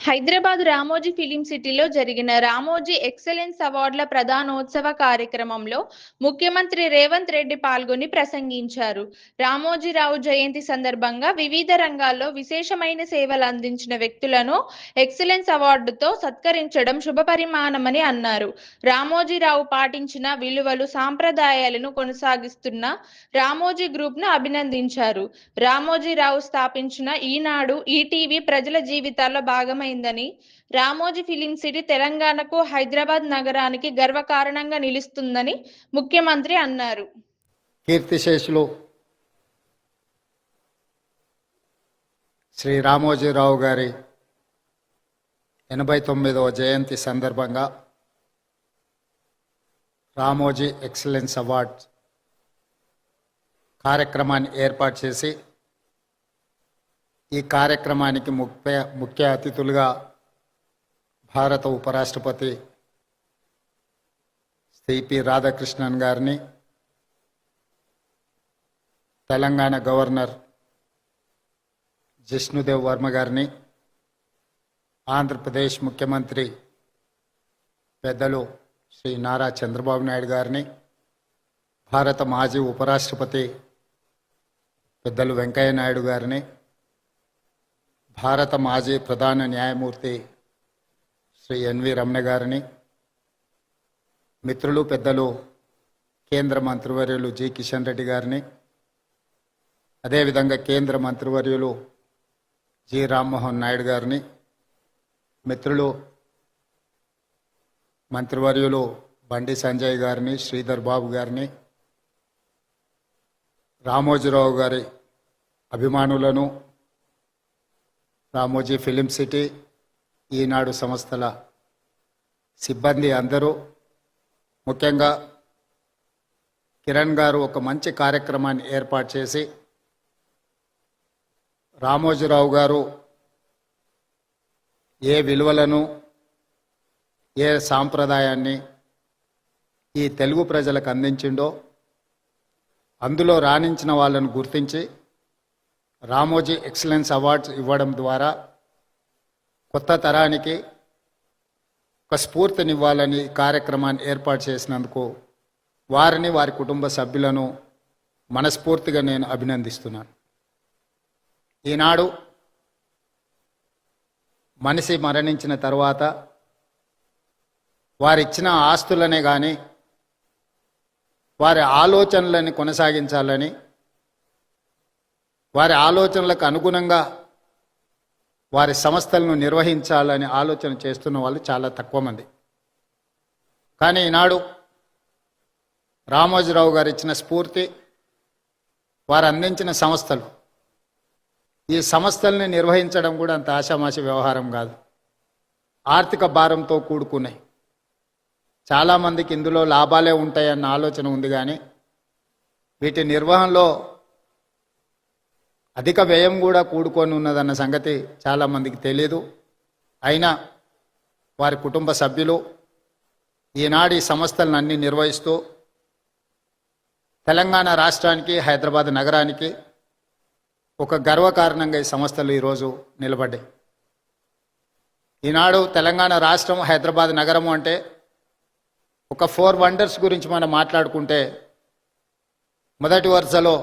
Hyderabad Ramoji film సిటీలో జరిగిన Ramoji excellence అవార్డుల ప్రదానోత్సవ కార్యక్రమంలో ముఖ్యమంత్రి రేవంత్ రెడ్డి పాల్గొని ప్రసంగించారు. రామోజీరావు జయంతి సందర్భంగా వివిధ రంగాల్లో విశేషమైన సేవలు అందించిన వ్యక్తులను ఎక్సలెన్స్ అవార్డుతో సత్కరించడం శుభపరిమాణమని అన్నారు. రామోజీరావు పాటించిన విలువలు, సాంప్రదాయాలను కొనసాగిస్తున్న రామోజీ గ్రూప్ను అభినందించారు. రామోజీరావు స్థాపించిన ఈనాడు, ఈటీవీ ప్రజల జీవితాల్లో భాగమైందని, రామోజీ ఫిలిం సిటీ తెలంగాణకు, హైదరాబాద్ నగరానికి గర్వకారణంగా నిలుస్తుందని ముఖ్యమంత్రి అన్నారు. కీర్తిశేషులు శ్రీ రామోజీరావు గారి 89వ జయంతి సందర్భంగా రామోజీ ఎక్సలెన్స్ అవార్డ్ కార్యక్రమాన్ని ఏర్పాటు చేసి ఈ కార్యక్రమానికి ముఖ్య అతిథులుగా భారత ఉపరాష్ట్రపతి సిపి రాధాకృష్ణన్ గారిని, తెలంగాణ గవర్నర్ జిష్ణుదేవ్ వర్మ గారిని, ఆంధ్రప్రదేశ్ ముఖ్యమంత్రి పెద్దలు శ్రీ నారా చంద్రబాబు నాయుడు గారిని, భారత మాజీ ఉపరాష్ట్రపతి పెద్దలు వెంకయ్య నాయుడు గారిని, భారత మాజీ ప్రధాన న్యాయమూర్తి శ్రీ ఎన్వి రమణ గారిని, మిత్రులు పెద్దలు కేంద్ర మంత్రివర్యులు జి కిషన్ రెడ్డి గారిని, అదేవిధంగా కేంద్ర మంత్రివర్యులు జి రామ్మోహన్ నాయుడు గారిని, మిత్రులు మంత్రివర్యులు బండి సంజయ్ గారిని, శ్రీధర్ బాబు గారిని, రామోజీరావు గారి అభిమానులను, రామోజీ ఫిలిం సిటీ, ఈనాడు సంస్థల సిబ్బంది అందరూ, ముఖ్యంగా కిరణ్ గారు ఒక మంచి కార్యక్రమాన్ని ఏర్పాటు చేసి రామోజీరావు గారు ఏ విలువలను, ఏ సాంప్రదాయాన్ని ఈ తెలుగు ప్రజలకు అందించిండో అందులో రాణించిన వాళ్ళను గుర్తించి రామోజీ ఎక్సలెన్స్ అవార్డ్స్ ఇవ్వడం ద్వారా కొత్త తరానికి ఒక స్ఫూర్తినివ్వాలని కార్యక్రమాన్ని ఏర్పాటు చేసినందుకు వారిని, వారి కుటుంబ సభ్యులను మనస్ఫూర్తిగా నేను అభినందిస్తున్నాను. ఈనాడు మనిషి మరణించిన తర్వాత వారిచ్చిన ఆస్తులనే కానీ వారి ఆలోచనలని కొనసాగించాలని, వారి ఆలోచనలకు అనుగుణంగా వారి సంస్థలను నిర్వహించాలని ఆలోచన చేస్తున్న వాళ్ళు చాలా తక్కువ మంది. కానీ ఈనాడు రామోజీరావు గారు ఇచ్చిన స్ఫూర్తి, వారు అందించిన సంస్థలు, ఈ సంస్థల్ని నిర్వహించడం కూడా అంత ఆషామాషి వ్యవహారం కాదు. ఆర్థిక భారంతో కూడుకున్నాయి. చాలామందికి ఇందులో లాభాలే ఉంటాయన్న ఆలోచన ఉంది, కానీ వీటి నిర్వహణలో అధిక వ్యయం కూడా కూడుకొని ఉన్నదన్న సంగతి చాలామందికి తెలియదు. అయినా వారి కుటుంబ సభ్యులు ఈనాడు ఈ సంస్థలను అన్నీ నిర్వహిస్తూ తెలంగాణ రాష్ట్రానికి, హైదరాబాద్ నగరానికి ఒక గర్వకారణంగా ఈ సంస్థలు ఈరోజు నిలబడ్డాయి. ఈనాడు తెలంగాణ రాష్ట్రం, హైదరాబాద్ నగరము అంటే ఒక 4 వండర్స్ గురించి మనం మాట్లాడుకుంటే, మొదటి వరుసలో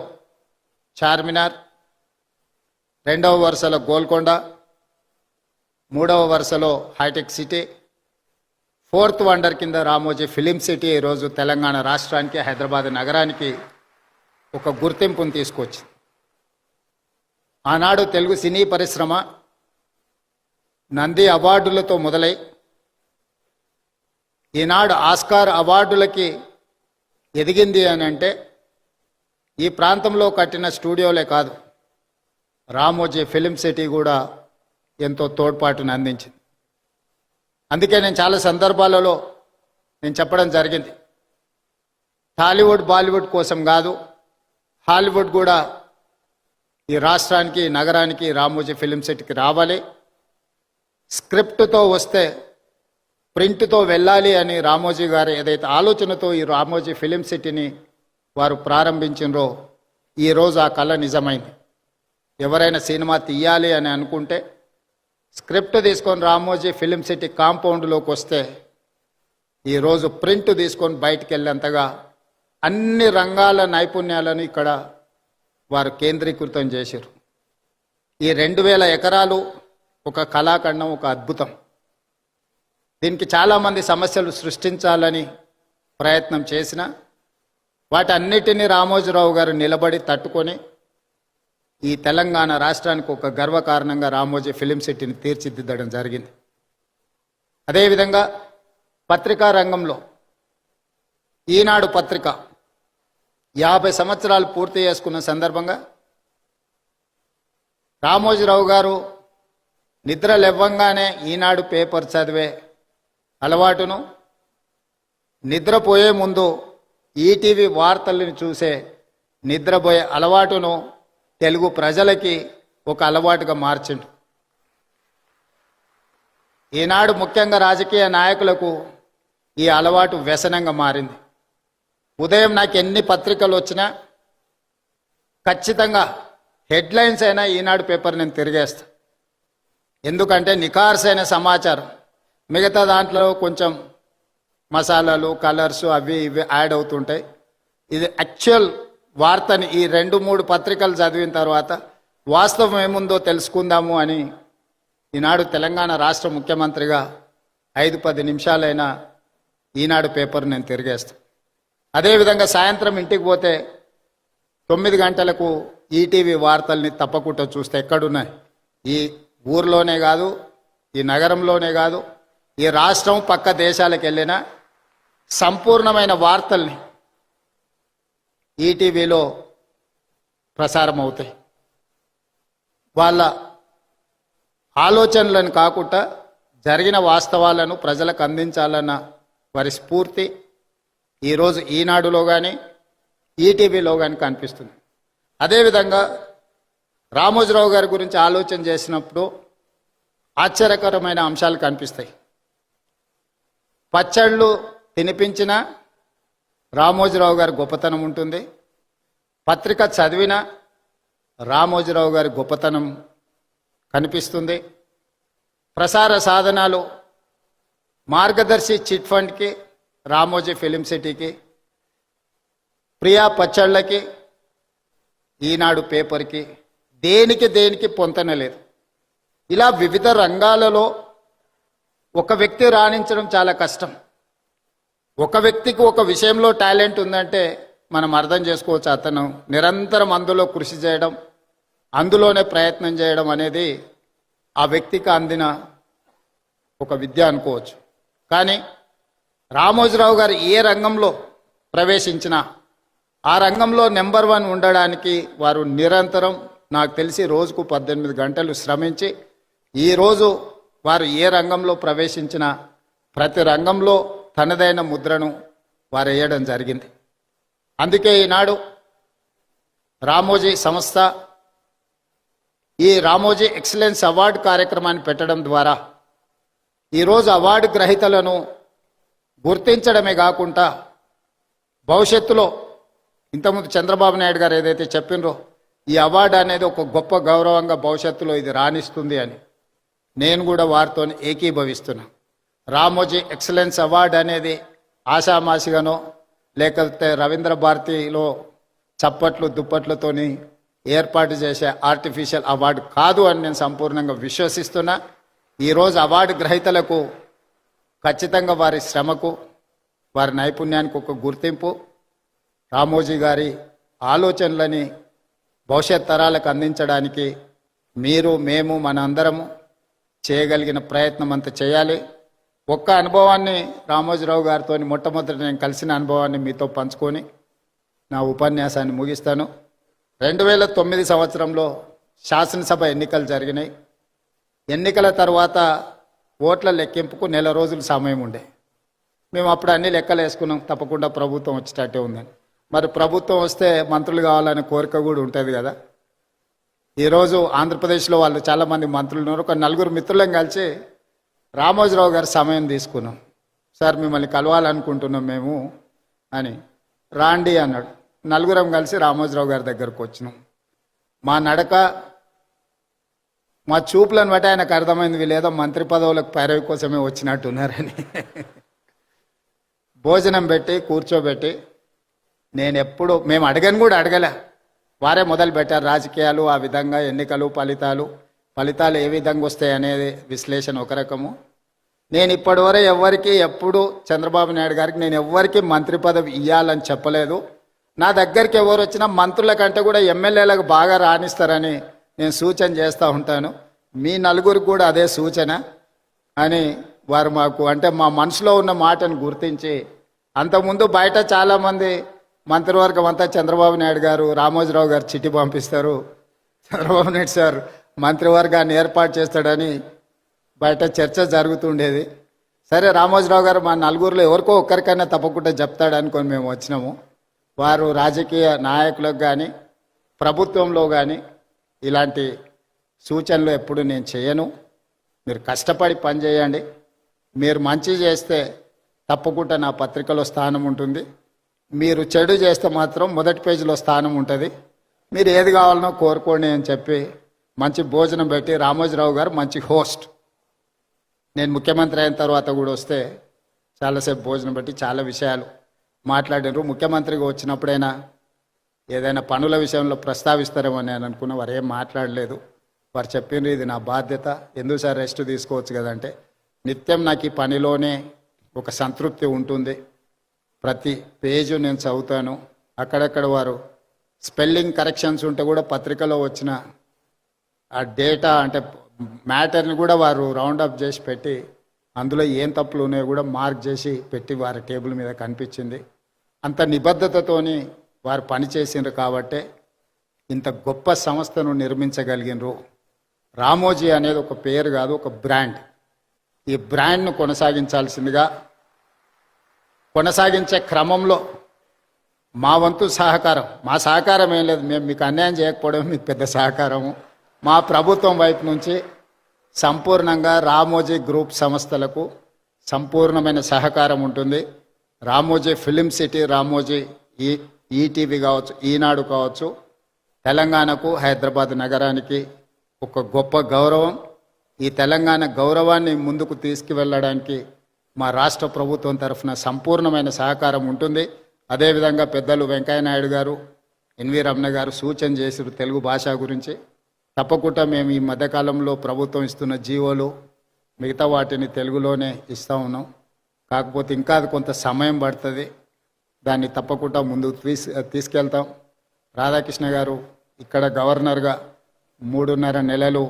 చార్మినార్, రెండవ వరుసలో గోల్కొండ, మూడవ వరుసలో హైటెక్ సిటీ, 4th వండర్ కింద రామోజీ ఫిలిం సిటీ ఈరోజు తెలంగాణ రాష్ట్రానికి, హైదరాబాద్ నగరానికి ఒక గుర్తింపును తీసుకొచ్చింది. ఆనాడు తెలుగు సినీ పరిశ్రమ నంది అవార్డులతో మొదలై ఈనాడు ఆస్కార్ అవార్డులకి ఎదిగింది అని అంటే ఈ ప్రాంతంలో కట్టిన స్టూడియోలే కాదు, రామోజీ ఫిలిం సిటీ కూడా ఎంతో తోడ్పాటును అందించింది. అందుకే నేను చాలా సందర్భాలలో నేను చెప్పడం జరిగింది, టాలీవుడ్ బాలీవుడ్ కోసం కాదు, హాలీవుడ్ కూడా ఈ రాష్ట్రానికి, నగరానికి, రామోజీ ఫిలిం సిటీకి రావాలి. స్క్రిప్ట్తో వస్తే ప్రింట్తో వెళ్ళాలి అని రామోజీ గారు ఏదైతే ఆలోచనతో ఈ రామోజీ ఫిలిం సిటీని వారు ప్రారంభించినరో ఈరోజు ఆ కళ నిజమైంది. ఎవరైనా సినిమా తీయాలి అని అనుకుంటే స్క్రిప్ట్ తీసుకొని రామోజీ ఫిలిం సిటీ కాంపౌండ్లోకి వస్తే ఈరోజు ప్రింట్ తీసుకొని బయటికి వెళ్ళేంతగా అన్ని రంగాల నైపుణ్యాలను ఇక్కడ వారు కేంద్రీకృతం చేశారు. ఈ 2000 ఎకరాలు ఒక కళాఖండం, ఒక అద్భుతం. దీనికి చాలామంది సమస్యలు సృష్టించాలని ప్రయత్నం చేసిన వాటన్నిటినీ రామోజీరావు గారు నిలబడి తట్టుకొని ఈ తెలంగాణ రాష్ట్రానికి ఒక గర్వకారణంగా రామోజీ ఫిలిం సిటీని తీర్చిదిద్దడం జరిగింది. అదేవిధంగా పత్రికా రంగంలో ఈనాడు పత్రిక 50 సంవత్సరాలు పూర్తి చేసుకున్న సందర్భంగా రామోజీరావు గారు నిద్ర లేవ్వంగానే ఈనాడు పేపర్ చదివే అలవాటును, నిద్రపోయే ముందు ఈటీవీ వార్తలను చూసే నిద్రపోయే అలవాటును తెలుగు ప్రజలకి ఒక అలవాటుగా మార్చిండు. ఈనాడు ముఖ్యంగా రాజకీయ నాయకులకు ఈ అలవాటు వ్యసనంగా మారింది. ఉదయం నాకు ఎన్ని పత్రికలు వచ్చినా ఖచ్చితంగా హెడ్లైన్స్ అయినా ఈనాడు పేపర్ నేను తిరిగేస్తా. ఎందుకంటే నిఖార్సైన సమాచారం, మిగతా దాంట్లో కొంచెం మసాలాలు, కలర్స్ అవి ఇవి యాడ్ అవుతుంటాయి. ఇది యాక్చువల్ వార్తని ఈ 2-3 పత్రికలు చదివిన తర్వాత వాస్తవం ఏముందో తెలుసుకుందాము అని ఈనాడు తెలంగాణ రాష్ట్ర ముఖ్యమంత్రిగా 5-10 నిమిషాలైనా ఈనాడు పేపర్ నేను తిరిగేస్తాను. అదేవిధంగా సాయంత్రం ఇంటికి పోతే 9 గంటలకు ఈటీవీ వార్తల్ని తప్పకుండా చూస్తే ఎక్కడున్నాయి, ఈ ఊర్లోనే కాదు, ఈ నగరంలోనే కాదు, ఈ రాష్ట్రం పక్క దేశాలకు వెళ్ళిన సంపూర్ణమైన వార్తల్ని ఈటీవీలో ప్రసారం అవుతాయి. వాళ్ళ ఆలోచనలను కాకుండా జరిగిన వాస్తవాలను ప్రజలకు అందించాలన్న వారి స్ఫూర్తి ఈరోజు ఈనాడులో కానీ ఈటీవీలో కానీ కనిపిస్తుంది. అదేవిధంగా రామోజీరావు గారి గురించి ఆలోచన చేసినప్పుడు ఆశ్చర్యకరమైన అంశాలు కనిపిస్తాయి. పచ్చళ్ళు తినిపించిన రామోజీరావు గారి గొప్పతనం ఉంటుంది, పత్రిక చదివిన రామోజీరావు గారి గొప్పతనం కనిపిస్తుంది. ప్రసార సాధనాలు మార్గదర్శి చిట్ ఫండ్కి, రామోజీ ఫిలిం సిటీకి, ప్రియా పచ్చళ్ళకి, ఈనాడు పేపర్కి దేనికి పొంతన లేదు. ఇలా వివిధ రంగాలలో ఒక వ్యక్తి రాణించడం చాలా కష్టం. ఒక వ్యక్తికి ఒక విషయంలో టాలెంట్ ఉందంటే మనం అర్థం చేసుకోవచ్చు, అతను నిరంతరం అందులో కృషి చేయడం, అందులోనే ప్రయత్నం చేయడం అనేది ఆ వ్యక్తికి అందిన ఒక విద్య అనుకోవచ్చు. కానీ రామోజీరావు గారు ఏ రంగంలో ప్రవేశించినా ఆ రంగంలో నెంబర్ 1 ఉండడానికి వారు నిరంతరం, నాకు తెలిసి రోజుకు 18 గంటలు శ్రమించి ఈరోజు వారు ఏ రంగంలో ప్రవేశించినా ప్రతి రంగంలో తనదైన ముద్రను వారు వేయడం జరిగింది. అందుకే ఈనాడు రామోజీ సంస్థ ఈ రామోజీ ఎక్సలెన్స్ అవార్డు కార్యక్రమాన్ని పెట్టడం ద్వారా ఈరోజు అవార్డు గ్రహీతలను గుర్తించడమే కాకుండా భవిష్యత్తులో ఇంతకుముందు చంద్రబాబు నాయుడు గారు ఏదైతే చెప్పినరో ఈ అవార్డు అనేది ఒక గొప్ప గౌరవంగా భవిష్యత్తులో ఇది రాణిస్తుంది అని నేను కూడా వారితో ఏకీభవిస్తున్నా. రామోజీ ఎక్సలెన్స్ అవార్డు అనేది ఆషామాషిగానో లేకపోతే రవీంద్ర భారతిలో చప్పట్లు దుప్పట్లతోని ఏర్పాటు చేసే ఆర్టిఫిషియల్ అవార్డు కాదు అని నేను సంపూర్ణంగా విశ్వసిస్తున్నా. ఈరోజు అవార్డు గ్రహీతలకు ఖచ్చితంగా వారి శ్రమకు, వారి నైపుణ్యానికి ఒక గుర్తింపు, రామోజీ గారి ఆలోచనలని భవిష్యత్ తరాలకు అందించడానికి మీరు, మేము, మన అందరము చేయగలిగిన ప్రయత్నం అంతా చేయాలి. ఒక్క అనుభవాన్ని రామోజీరావు గారితో మొట్టమొదటి నేను కలిసిన అనుభవాన్ని మీతో పంచుకొని నా ఉపన్యాసాన్ని ముగిస్తాను. 2009 సంవత్సరంలో శాసనసభ ఎన్నికలు జరిగినాయి. ఎన్నికల తర్వాత ఓట్ల లెక్కింపుకు 1 నెల రోజులు సమయం ఉండే. మేము అప్పుడు అన్ని లెక్కలు వేసుకున్నాం, తప్పకుండా ప్రభుత్వం వచ్చేటట్టే ఉందని. మరి ప్రభుత్వం వస్తే మంత్రులు కావాలనే కోరిక కూడా ఉంటుంది కదా. ఈరోజు ఆంధ్రప్రదేశ్లో వాళ్ళు చాలామంది మంత్రులు ఉన్నారు. ఒక 4 మిత్రులను కలిసి రామోజీరావు గారి సమయం తీసుకున్నాం. సార్ మిమ్మల్ని కలవాలనుకుంటున్నాం మేము అని. రాండి అన్నాడు. 4 కలిసి రామోజీరావు గారి దగ్గరకు వచ్చినాం. మా నడక మా చూపులను బట్టి ఆయనకు అర్థమైంది వీళ్ళేదో మంత్రి పదవులకు పైరవి కోసమే వచ్చినట్టున్నారని. భోజనం పెట్టి కూర్చోబెట్టి మేము అడగను కూడా అడగలే, వారే మొదలు పెట్టారు రాజకీయాలు, ఆ విధంగా ఎన్నికలు, ఫలితాలు ఏ విధంగా వస్తాయి అనేది విశ్లేషణ ఒక రకము. నేను ఇప్పటివరకు ఎవరికి ఎప్పుడు చంద్రబాబు నాయుడు గారికి నేను ఎవరికి మంత్రి పదవి ఇవ్వాలని చెప్పలేదు. నా దగ్గరికి ఎవరు వచ్చినా మంత్రుల కంటే కూడా ఎమ్మెల్యేలకు బాగా రాణిస్తారని నేను సూచన చేస్తూ ఉంటాను. మీ నలుగురికి కూడా అదే సూచన అని వారు మాకు అంటే మా మనసులో ఉన్న మాటను గుర్తించి, అంతకుముందు బయట చాలామంది మంత్రివర్గం అంతా చంద్రబాబు నాయుడు గారు, రామోజీరావు గారు చిట్టి పంపిస్తారు, చంద్రబాబు నాయుడు సార్ మంత్రివర్గాన్ని ఏర్పాటు చేస్తాడని బయట చర్చ జరుగుతుండేది. సరే రామోజీరావు గారు మా నలుగురిలో ఎవరికో ఒక్కరికైనా తప్పకుండా చెప్తాడు అనుకొని మేము వచ్చినాము. వారు రాజకీయ నాయకులకు కానీ ప్రభుత్వంలో కానీ ఇలాంటి సూచనలు ఎప్పుడు నేను చేయను. మీరు కష్టపడి పనిచేయండి, మీరు మంచి చేస్తే తప్పకుండా నా పత్రికలో స్థానం ఉంటుంది, మీరు చెడు చేస్తే మాత్రం మొదటి పేజీలో స్థానం ఉంటుంది, మీరు ఏది కావాలనో కోరుకోండి అని చెప్పి మంచి భోజనం పెట్టి, రామోజీరావు గారు మంచి హోస్ట్, నేను ముఖ్యమంత్రి అయిన తర్వాత కూడా వస్తే చాలాసేపు భోజనం పెట్టి చాలా విషయాలు మాట్లాడారు. ముఖ్యమంత్రిగా వచ్చినప్పుడైనా ఏదైనా పనుల విషయంలో ప్రస్తావిస్తారేమో నేను అనుకున్నా, వారు ఏం మాట్లాడలేదు. వారు చెప్పిండ్రు ఇది నా బాధ్యత, ఎందుకు సార్ రెస్ట్ తీసుకోవచ్చు కదంటే, నిత్యం నాకు ఈ పనిలోనే ఒక సంతృప్తి ఉంటుంది, ప్రతి పేజు నేను చదువుతాను. అక్కడక్కడ వారు స్పెల్లింగ్ కరెక్షన్స్ ఉంటే కూడా పత్రికలో వచ్చిన ఆ డేటా అంటే మ్యాటర్ని కూడా వారు రౌండప్ చేసి పెట్టి అందులో ఏం తప్పులు ఉన్నాయో కూడా మార్క్ చేసి పెట్టి వారి టేబుల్ మీద కనిపించింది. అంత నిబద్ధతతోని వారు పనిచేసిండ్రు కాబట్టే ఇంత గొప్ప సంస్థను నిర్మించగలిగినరు. రామోజీ అనేది ఒక పేరు కాదు, ఒక బ్రాండ్. ఈ బ్రాండ్ను కొనసాగించే క్రమంలో మా వంతు సహకారం, మా సహకారం ఏం లేదు, మేము మీకు అన్యాయం చేయకపోవడం మీకు పెద్ద సహకారము. మా ప్రభుత్వం వైపు నుంచి సంపూర్ణంగా రామోజీ గ్రూప్ సంస్థలకు సంపూర్ణమైన సహకారం ఉంటుంది. Ramoji film city, Ramoji ETV కావచ్చు, ఈనాడు కావచ్చు, తెలంగాణకు హైదరాబాద్ నగరానికి ఒక గొప్ప గౌరవం. ఈ తెలంగాణ గౌరవాన్ని ముందుకు తీసుకువెళ్ళడానికి మా రాష్ట్ర ప్రభుత్వం తరఫున సంపూర్ణమైన సహకారం ఉంటుంది. అదేవిధంగా పెద్దలు వెంకయ్య నాయుడు గారు, ఎన్వి రమణ గారు సూచన చేసారు తెలుగు భాష గురించి. తప్పకుండా మేము ఈ మధ్యకాలంలో ప్రభుత్వం ఇస్తున్న జీవోలు మిగతా వాటిని తెలుగులోనే ఇస్తూ ఉన్నాం. కాకపోతే ఇంకా అది కొంత సమయం పడుతుంది, దాన్ని తప్పకుండా ముందుకు తీసుకెళ్తాం. రాధాకృష్ణ గారు ఇక్కడ గవర్నర్గా 3.5 నెలలు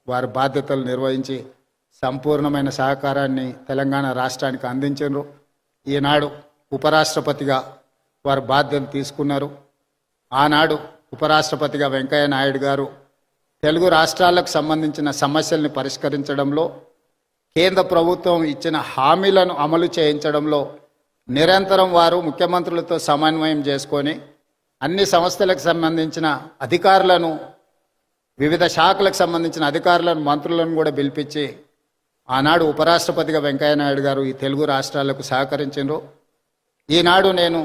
వారి బాధ్యతలు నిర్వహించి సంపూర్ణమైన సహకారాన్ని తెలంగాణ రాష్ట్రానికి అందించారు. ఈనాడు ఉపరాష్ట్రపతిగా వారు బాధ్యతలు తీసుకున్నారు. ఆనాడు ఉపరాష్ట్రపతిగా వెంకయ్య నాయుడు గారు తెలుగు రాష్ట్రాలకు సంబంధించిన సమస్యల్ని పరిష్కరించడంలో, కేంద్ర ప్రభుత్వం ఇచ్చిన హామీలను అమలు చేయించడంలో నిరంతరం వారు ముఖ్యమంత్రులతో సమన్వయం చేసుకొని అన్ని సంస్థలకు సంబంధించిన అధికారులను, వివిధ శాఖలకు సంబంధించిన అధికారులను, మంత్రులను కూడా పిలిపించి ఆనాడు ఉపరాష్ట్రపతిగా వెంకయ్య నాయుడు గారు ఈ తెలుగు రాష్ట్రాలకు సహకరించారు. ఈనాడు నేను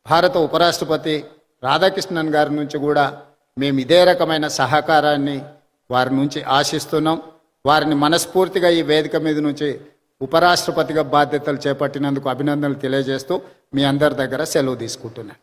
భారత ఉపరాష్ట్రపతి రాధాకృష్ణన్ గారి నుంచి కూడా మేము ఇదే రకమైన సహకారాన్ని వారి నుంచి ఆశిస్తున్నాం. వారిని మనస్ఫూర్తిగా ఈ వేదిక మీద నుంచి ఉపరాష్ట్రపతిగా బాధ్యతలు చేపట్టినందుకు అభినందనలు తెలియజేస్తూ మీ అందరి దగ్గర సెలవు తీసుకుంటున్నాను.